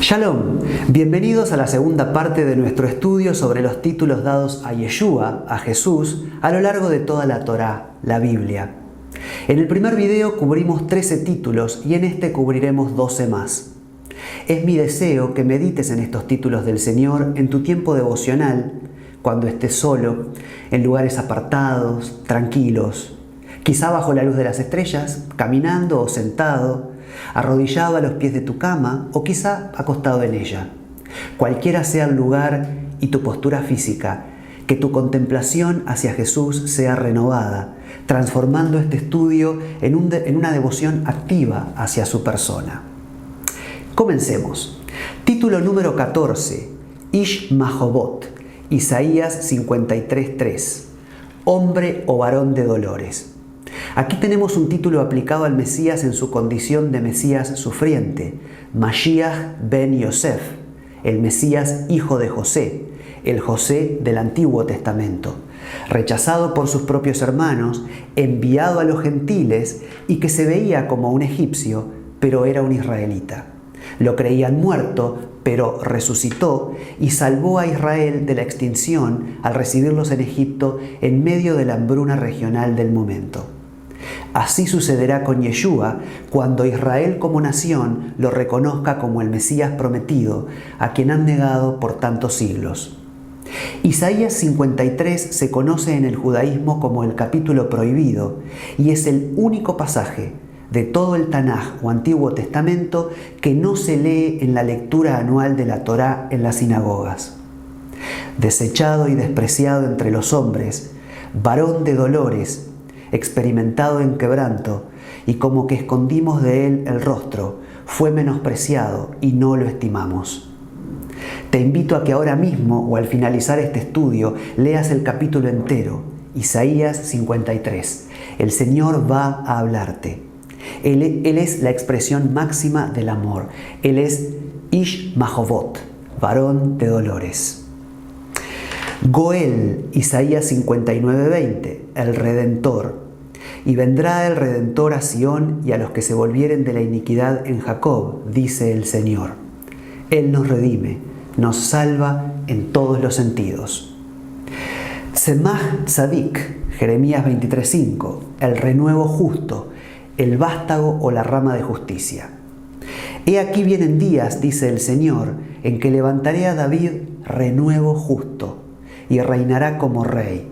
Shalom, bienvenidos a la segunda parte de nuestro estudio sobre los títulos dados a Yeshua, a Jesús, a lo largo de toda la Torá, la Biblia. En el primer video cubrimos 13 títulos y en este cubriremos 12 más. Es mi deseo que medites en estos títulos del Señor en tu tiempo devocional, cuando estés solo, en lugares apartados, tranquilos, quizá bajo la luz de las estrellas, caminando o sentado, arrodillado a los pies de tu cama o quizá acostado en ella. Cualquiera sea el lugar y tu postura física, que tu contemplación hacia Jesús sea renovada, transformando este estudio en una devoción activa hacia su persona. Comencemos. Título número 14. Ish Mahobot, Isaías 53:3. Hombre o varón de dolores. Aquí tenemos un título aplicado al Mesías en su condición de Mesías sufriente, Mashiach ben Yosef, el Mesías hijo de José, el José del Antiguo Testamento, rechazado por sus propios hermanos, enviado a los gentiles y que se veía como un egipcio, pero era un israelita. Lo creían muerto, pero resucitó y salvó a Israel de la extinción al recibirlos en Egipto en medio de la hambruna regional del momento. Así sucederá con Yeshua cuando Israel como nación lo reconozca como el Mesías prometido, a quien han negado por tantos siglos. Isaías 53 se conoce en el judaísmo como el capítulo prohibido y es el único pasaje de todo el Tanaj o Antiguo Testamento que no se lee en la lectura anual de la Torá en las sinagogas. Desechado y despreciado entre los hombres, varón de dolores, experimentado en quebranto, y como que escondimos de él el rostro, fue menospreciado y no lo estimamos. Te invito a que ahora mismo o al finalizar este estudio leas el capítulo entero, Isaías 53. El Señor va a hablarte. Él es la expresión máxima del amor. Él es Ish Mahobot, varón de dolores. Goel, Isaías 59:20, el Redentor. Y vendrá el Redentor a Sión y a los que se volvieren de la iniquidad en Jacob, dice el Señor. Él nos redime, nos salva en todos los sentidos. Semach Tzadik, Jeremías 23:5, el renuevo justo, el vástago o la rama de justicia. He aquí vienen días, dice el Señor, en que levantaré a David renuevo justo y reinará como rey.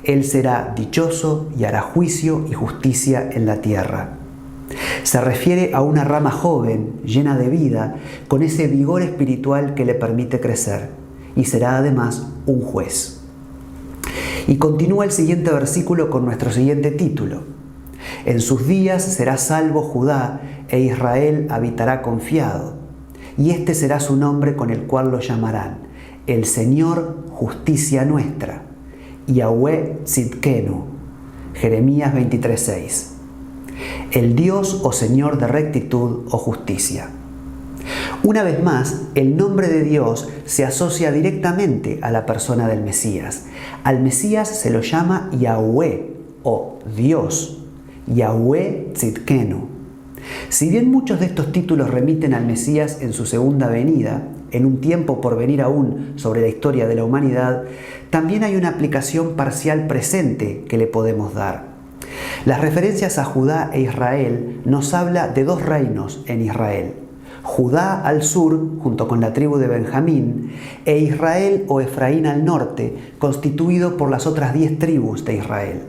Él será dichoso y hará juicio y justicia en la tierra. Se refiere a una rama joven, llena de vida, con ese vigor espiritual que le permite crecer, y será además un juez. Y continúa el siguiente versículo con nuestro siguiente título. En sus días será salvo Judá e Israel habitará confiado, y este será su nombre con el cual lo llamarán, el Señor justicia nuestra, Yahweh Tzidkenu, Jeremías 23:6. El Dios o Señor de rectitud o justicia. Una vez más, el nombre de Dios se asocia directamente a la persona del Mesías. Al Mesías se lo llama Yahweh o Dios, Yahweh Tzidkenu. Si bien muchos de estos títulos remiten al Mesías en su segunda venida, en un tiempo por venir aún sobre la historia de la humanidad, también hay una aplicación parcial presente que le podemos dar. Las referencias a Judá e Israel nos habla de dos reinos en Israel. Judá al sur, junto con la tribu de Benjamín, e Israel o Efraín al norte, constituido por las otras 10 tribus de Israel.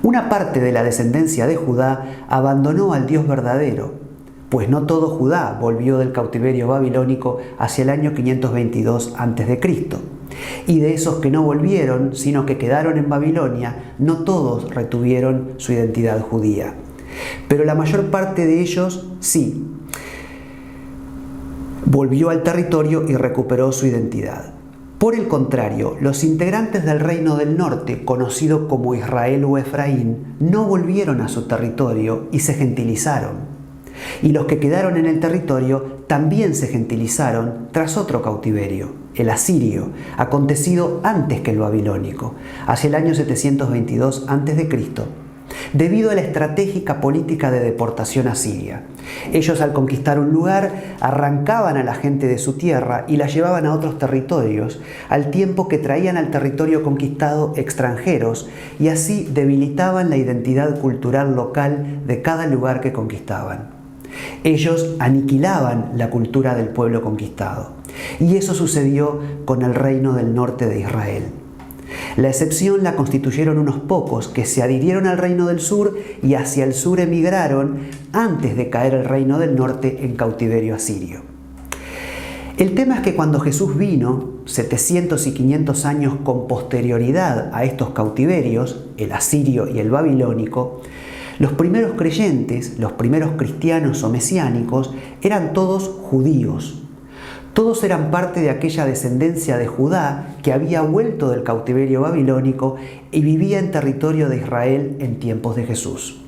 Una parte de la descendencia de Judá abandonó al Dios verdadero, pues no todo Judá volvió del cautiverio babilónico hacia el año 522 a.C. Y de esos que no volvieron, sino que quedaron en Babilonia, no todos retuvieron su identidad judía. Pero la mayor parte de ellos sí volvió al territorio y recuperó su identidad. Por el contrario, los integrantes del reino del norte, conocido como Israel o Efraín, no volvieron a su territorio y se gentilizaron. Y los que quedaron en el territorio también se gentilizaron tras otro cautiverio, el asirio, acontecido antes que el babilónico, hacia el año 722 a.C., debido a la estratégica política de deportación asiria. Ellos, al conquistar un lugar, arrancaban a la gente de su tierra y la llevaban a otros territorios, al tiempo que traían al territorio conquistado extranjeros y así debilitaban la identidad cultural local de cada lugar que conquistaban. Ellos aniquilaban la cultura del pueblo conquistado, y eso sucedió con el reino del norte de Israel. La excepción la constituyeron unos pocos que se adhirieron al reino del sur y hacia el sur emigraron antes de caer el reino del norte en cautiverio asirio. El tema es que cuando Jesús vino, 700 y 500 años con posterioridad a estos cautiverios, el asirio y el babilónico, los primeros creyentes, los primeros cristianos o mesiánicos, eran todos judíos. Todos eran parte de aquella descendencia de Judá que había vuelto del cautiverio babilónico y vivía en territorio de Israel en tiempos de Jesús.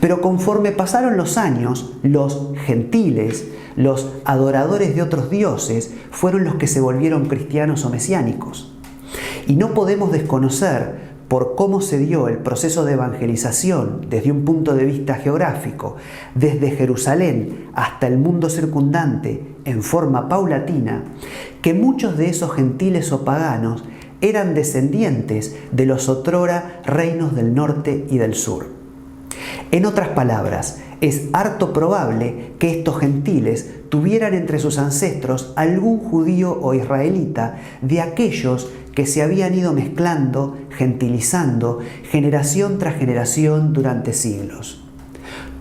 Pero conforme pasaron los años, los gentiles, los adoradores de otros dioses, fueron los que se volvieron cristianos o mesiánicos. Y no podemos desconocer por cómo se dio el proceso de evangelización desde un punto de vista geográfico, desde Jerusalén hasta el mundo circundante en forma paulatina, que muchos de esos gentiles o paganos eran descendientes de los otrora reinos del norte y del sur. En otras palabras, es harto probable que estos gentiles tuvieran entre sus ancestros algún judío o israelita de aquellos que se habían ido mezclando, gentilizando, generación tras generación durante siglos.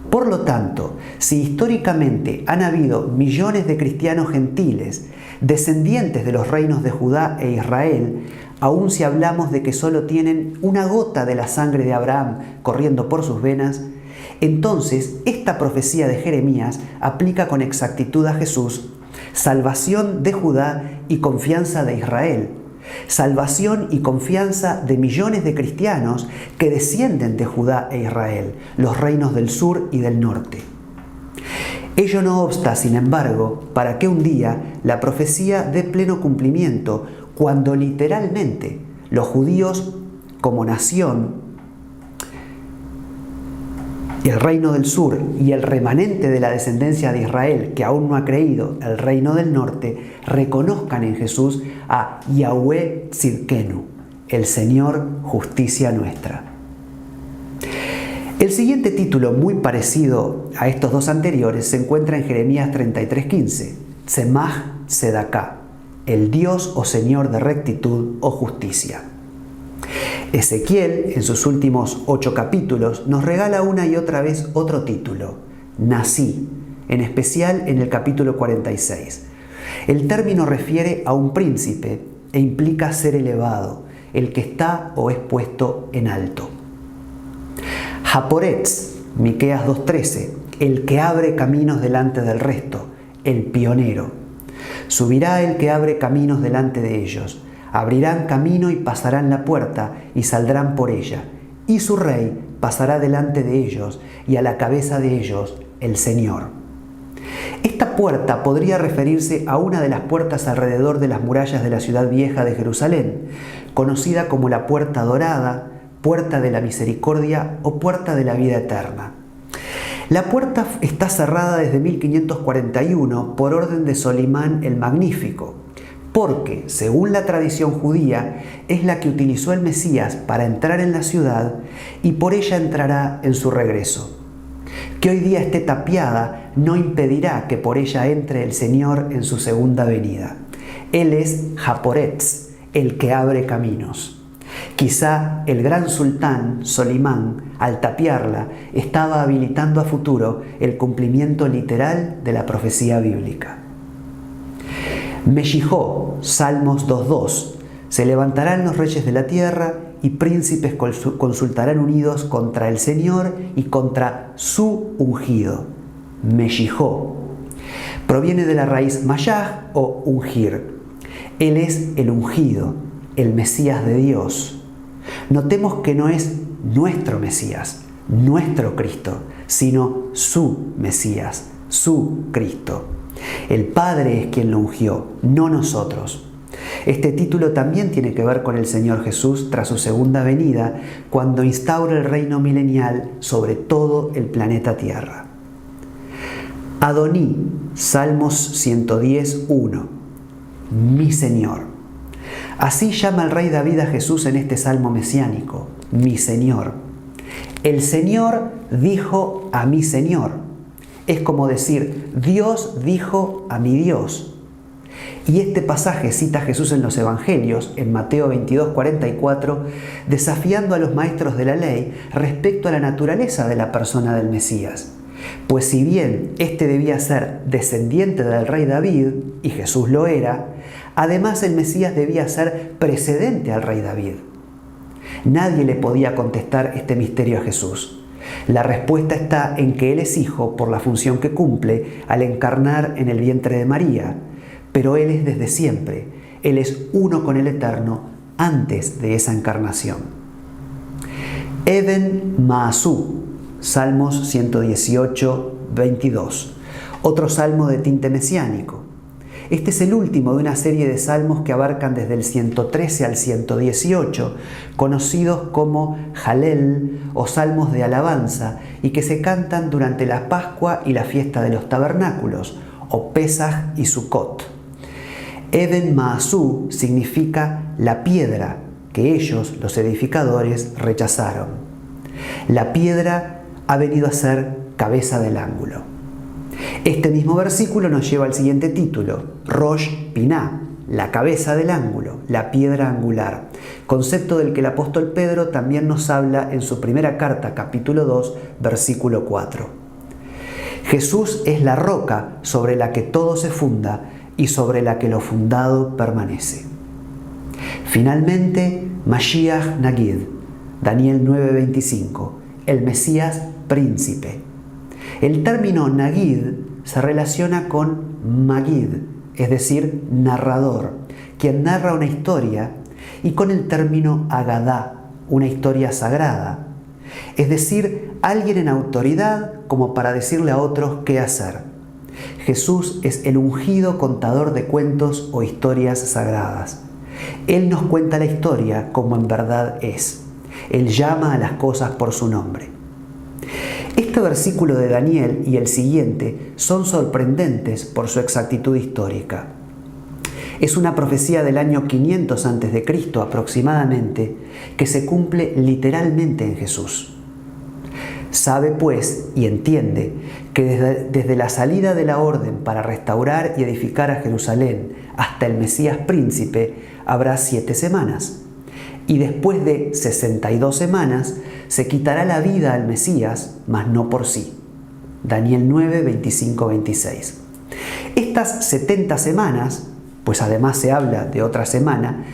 Por lo tanto, si históricamente han habido millones de cristianos gentiles, descendientes de los reinos de Judá e Israel, aun si hablamos de que solo tienen una gota de la sangre de Abraham corriendo por sus venas, entonces esta profecía de Jeremías aplica con exactitud a Jesús, salvación de Judá y confianza de Israel, salvación y confianza de millones de cristianos que descienden de Judá e Israel, los reinos del sur y del norte. Ello no obsta, sin embargo, para que un día la profecía dé pleno cumplimiento cuando literalmente los judíos como nación, el reino del sur y el remanente de la descendencia de Israel que aún no ha creído, el reino del norte, reconozcan en Jesús a Yahweh Tzidkenu, el Señor justicia nuestra. El siguiente título, muy parecido a estos dos anteriores, se encuentra en Jeremías 33:15, Tzemach Tzedakah, el Dios o Señor de rectitud o justicia. Ezequiel, en sus últimos 8 capítulos, nos regala una y otra vez otro título, Nací, en especial en el capítulo 46. El término refiere a un príncipe e implica ser elevado, el que está o es puesto en alto. Haporetz, Miqueas 2:13, el que abre caminos delante del resto, el pionero. Subirá el que abre caminos delante de ellos. Abrirán camino y pasarán la puerta y saldrán por ella. Y su rey pasará delante de ellos y a la cabeza de ellos el Señor. Esta puerta podría referirse a una de las puertas alrededor de las murallas de la ciudad vieja de Jerusalén, conocida como la Puerta Dorada, Puerta de la Misericordia o Puerta de la Vida Eterna. La puerta está cerrada desde 1541 por orden de Solimán el Magnífico, porque, según la tradición judía, es la que utilizó el Mesías para entrar en la ciudad y por ella entrará en su regreso. Que hoy día esté tapiada no impedirá que por ella entre el Señor en su segunda venida. Él es Haporetz, el que abre caminos. Quizá el gran sultán Solimán, al tapiarla, estaba habilitando a futuro el cumplimiento literal de la profecía bíblica. Meshijó, Salmos 2:2, se levantarán los reyes de la tierra y príncipes consultarán unidos contra el Señor y contra su ungido. Meshijó. Proviene de la raíz Mashaj o ungir. Él es el ungido, el Mesías de Dios. Notemos que no es nuestro Mesías, nuestro Cristo, sino su Mesías, su Cristo. El Padre es quien lo ungió, no nosotros. Este título también tiene que ver con el Señor Jesús tras su segunda venida, cuando instaura el reino milenial sobre todo el planeta Tierra. Adoní, Salmos 110, 1. Mi Señor. Así llama el rey David a Jesús en este salmo mesiánico, mi Señor. El Señor dijo a mi Señor. Es como decir, Dios dijo a mi Dios. Y este pasaje cita a Jesús en los Evangelios, en Mateo 22, 44, desafiando a los maestros de la ley respecto a la naturaleza de la persona del Mesías. Pues si bien éste debía ser descendiente del rey David, y Jesús lo era, además el Mesías debía ser precedente al rey David. Nadie le podía contestar este misterio a Jesús. La respuesta está en que Él es hijo por la función que cumple al encarnar en el vientre de María, pero Él es desde siempre. Él es uno con el Eterno antes de esa encarnación. Eben Maasú, Salmos 118, 22. Otro salmo de tinte mesiánico. Este es el último de una serie de salmos que abarcan desde el 113 al 118, conocidos como Jalel o salmos de alabanza, y que se cantan durante la Pascua y la fiesta de los tabernáculos, o Pesaj y Sukkot. Eben Maasú significa la piedra que ellos, los edificadores, rechazaron. La piedra ha venido a ser cabeza del ángulo. Este mismo versículo nos lleva al siguiente título, Rosh Piná, la cabeza del ángulo, la piedra angular, concepto del que el apóstol Pedro también nos habla en su primera carta, capítulo 2, versículo 4. Jesús es la roca sobre la que todo se funda y sobre la que lo fundado permanece. Finalmente, Mashiach Nagid, Daniel 9:25, el Mesías príncipe. El término Nagid se relaciona con Magid, es decir, narrador, quien narra una historia, y con el término Agadá, una historia sagrada, es decir, alguien en autoridad como para decirle a otros qué hacer. Jesús es el ungido contador de cuentos o historias sagradas. Él nos cuenta la historia como en verdad es. Él llama a las cosas por su nombre. Este versículo de Daniel y el siguiente son sorprendentes por su exactitud histórica. Es una profecía del año 500 a.C. aproximadamente, que se cumple literalmente en Jesús. Sabe pues y entiende que desde la salida de la orden para restaurar y edificar a Jerusalén hasta el Mesías príncipe habrá 7 semanas. Y después de 62 semanas se quitará la vida al Mesías, mas no por sí. Daniel 9, 25, 26. Estas 70 semanas, pues además se habla de otra semana,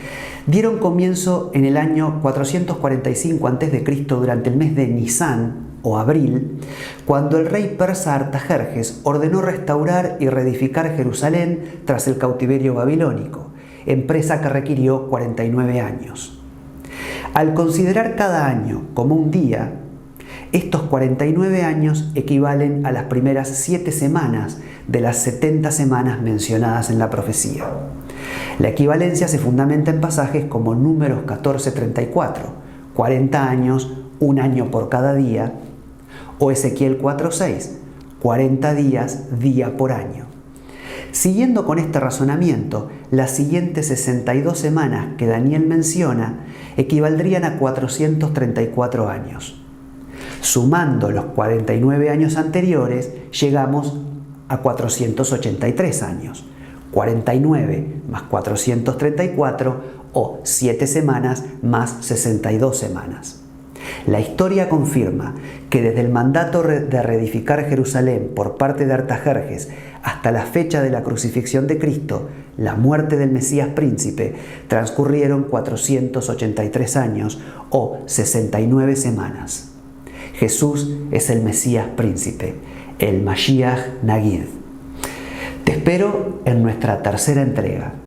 dieron comienzo en el año 445 a.C. durante el mes de Nisán, o abril, cuando el rey persa Artajerjes ordenó restaurar y reedificar Jerusalén tras el cautiverio babilónico, empresa que requirió 49 años. Al considerar cada año como un día, estos 49 años equivalen a las primeras 7 semanas de las 70 semanas mencionadas en la profecía. La equivalencia se fundamenta en pasajes como Números 14:34, 40 años, un año por cada día, o Ezequiel 4:6, 40 días, día por año. Siguiendo con este razonamiento, las siguientes 62 semanas que Daniel menciona equivaldrían a 434 años. Sumando los 49 años anteriores, llegamos a 483 años. 49 más 434 o 7 semanas más 62 semanas. La historia confirma que desde el mandato de reedificar Jerusalén por parte de Artajerjes hasta la fecha de la crucifixión de Cristo, la muerte del Mesías príncipe, transcurrieron 483 años o 69 semanas. Jesús es el Mesías príncipe, el Mashiach Nagid. Te espero en nuestra tercera entrega.